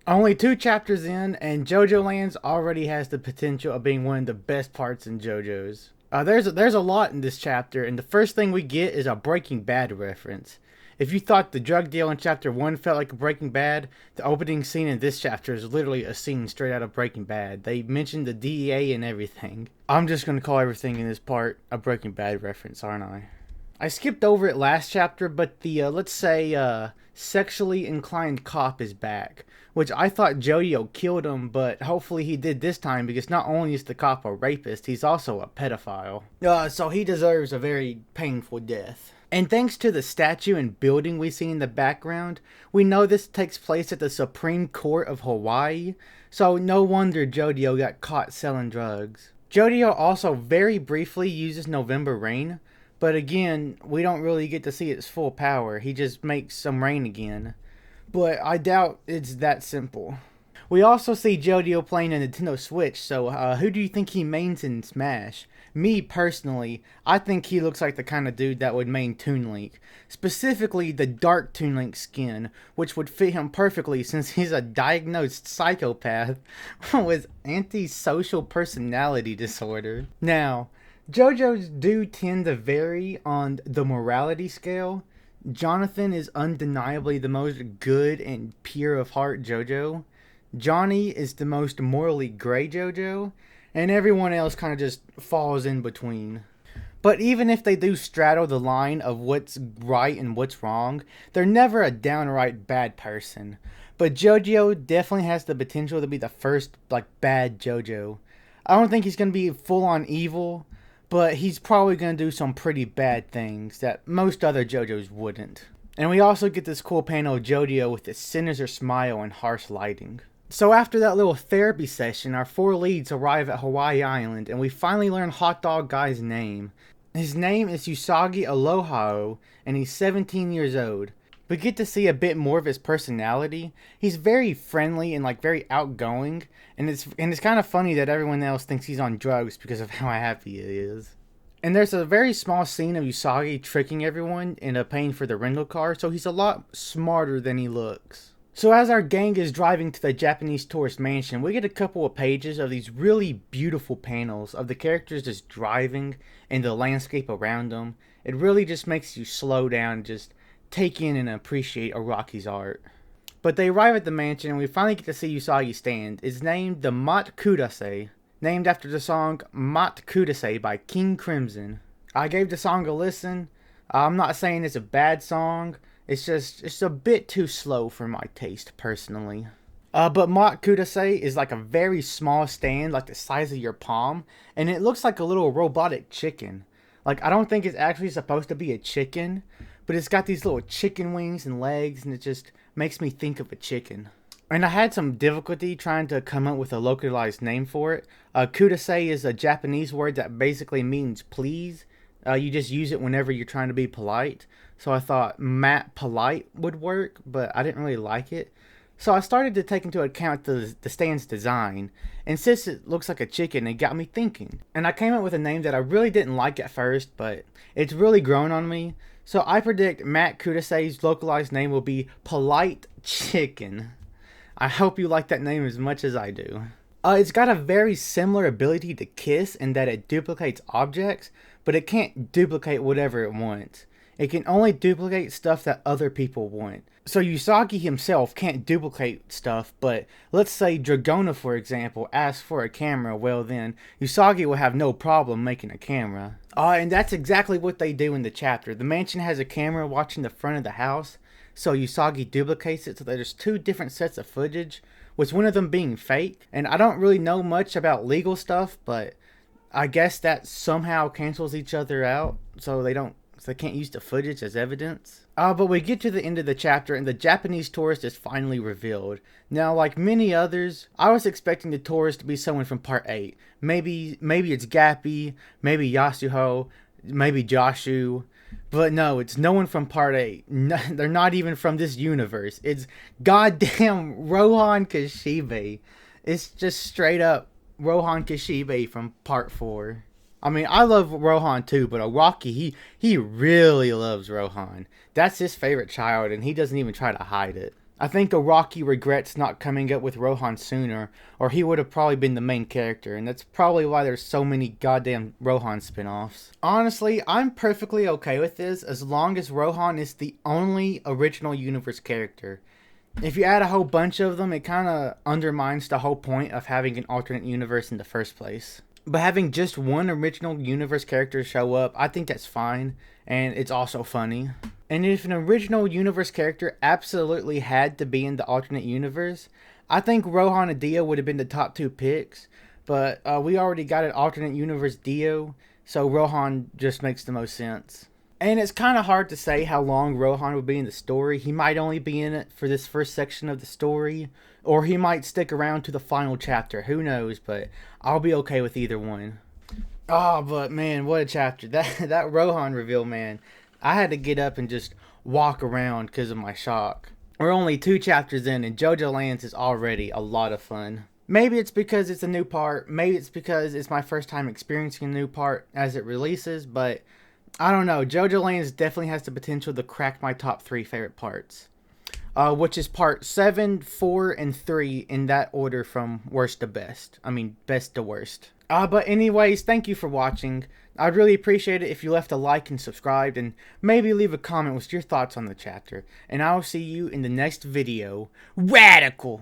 Only two chapters in, and JoJo Lands already has the potential of being one of the best parts in JoJo's. There's a lot in this chapter, and the first thing we get is a Breaking Bad reference. If you thought the drug deal in chapter 1 felt like Breaking Bad, the opening scene in this chapter is literally a scene straight out of Breaking Bad. They mentioned the DEA and everything. I'm just gonna call everything in this part a Breaking Bad reference, aren't I? I skipped over it last chapter, but the, let's say, sexually inclined cop is back. Which I thought Jodio killed him, but hopefully he did this time because not only is the cop a rapist, he's also a pedophile. So he deserves a very painful death. And thanks to the statue and building we see in the background, we know this takes place at the Supreme Court of Hawaii, so no wonder Jodio got caught selling drugs. Jodio also very briefly uses November Rain, but again, we don't really get to see its full power. He just makes some rain again. But I doubt it's that simple. We also see Jodio playing a Nintendo Switch, so who do you think he mains in Smash? Me, personally, I think he looks like the kind of dude that would main Toon Link. Specifically, the dark Toon Link skin, which would fit him perfectly since he's a diagnosed psychopath with antisocial personality disorder. Now, JoJo's do tend to vary on the morality scale. Jonathan is undeniably the most good and pure of heart JoJo. Johnny is the most morally gray JoJo. And everyone else kind of just falls in between. But even if they do straddle the line of what's right and what's wrong, they're never a downright bad person. But JoJo definitely has the potential to be the first, bad JoJo. I don't think he's going to be full on evil, but he's probably going to do some pretty bad things that most other JoJos wouldn't. And we also get this cool panel of Jodio with his sinister smile and harsh lighting. So after that little therapy session, our four leads arrive at Hawaii Island, and we finally learn Hot Dog Guy's name. His name is Usagi Alohao, and he's 17 years old. We get to see a bit more of his personality. He's very friendly and very outgoing, and it's kind of funny that everyone else thinks he's on drugs because of how happy he is. And there's a very small scene of Usagi tricking everyone into paying for the rental car, so he's a lot smarter than he looks. So as our gang is driving to the Japanese tourist mansion, we get a couple of pages of these really beautiful panels of the characters just driving and the landscape around them. It really just makes you slow down and just take in and appreciate Araki's art. But they arrive at the mansion and we finally get to see Usagi stand. It's named the Mat Kudasai, named after the song Mat Kudasai by King Crimson. I gave the song a listen. I'm not saying it's a bad song. It's a bit too slow for my taste, personally. But Mat Kudasai is like a very small stand, like the size of your palm, and it looks like a little robotic chicken. I don't think it's actually supposed to be a chicken, but it's got these little chicken wings and legs, and it just makes me think of a chicken. And I had some difficulty trying to come up with a localized name for it. Kudasai is a Japanese word that basically means please. You just use it whenever you're trying to be polite. So I thought Matt Polite would work, but I didn't really like it. So I started to take into account the stand's design, and since it looks like a chicken, it got me thinking. And I came up with a name that I really didn't like at first, but it's really grown on me. So I predict Matt Kudasai's localized name will be Polite Chicken. I hope you like that name as much as I do. It's got a very similar ability to kiss in that it duplicates objects, but it can't duplicate whatever it wants. It can only duplicate stuff that other people want. So Usagi himself can't duplicate stuff, but let's say Dragona, for example, asks for a camera, well then, Usagi will have no problem making a camera. And that's exactly what they do in the chapter. The mansion has a camera watching the front of the house, so Usagi duplicates it so that there's two different sets of footage, with one of them being fake. And I don't really know much about legal stuff, but I guess that somehow cancels each other out, so they can't use the footage as evidence. But we get to the end of the chapter and the Japanese tourist is finally revealed. Now, like many others, I was expecting the tourist to be someone from part 8. Maybe it's Gappy, maybe Yasuho, maybe Joshu. But no, it's no one from part 8. No, they're not even from this universe. It's goddamn Rohan Kashibe. It's just straight up Rohan Kashibe from part 4. I mean, I love Rohan too, but Araki, he really loves Rohan. That's his favorite child, and he doesn't even try to hide it. I think Araki regrets not coming up with Rohan sooner, or he would have probably been the main character, and that's probably why there's so many goddamn Rohan spin-offs. Honestly, I'm perfectly okay with this as long as Rohan is the only original universe character. If you add a whole bunch of them, it kind of undermines the whole point of having an alternate universe in the first place. But having just one original universe character show up, I think that's fine, and it's also funny. And if an original universe character absolutely had to be in the alternate universe, I think Rohan and Dio would have been the top 2 picks, but we already got an alternate universe Dio, so Rohan just makes the most sense. And it's kind of hard to say how long Rohan would be in the story. He might only be in it for this first section of the story, or he might stick around to the final chapter. Who knows, but I'll be okay with either one. Oh, but man, what a chapter. That Rohan reveal, man. I had to get up and just walk around because of my shock. We're only 2 chapters in, and JoJo Lands is already a lot of fun. Maybe it's because it's a new part. Maybe it's because it's my first time experiencing a new part as it releases, but I don't know. JoJo Lands definitely has the potential to crack my top 3 favorite parts. Which is part 7, 4, and 3 in that order from worst to best. I mean, best to worst. But anyways, thank you for watching. I'd really appreciate it if you left a like and subscribed, and maybe leave a comment with your thoughts on the chapter. And I'll see you in the next video. Radical!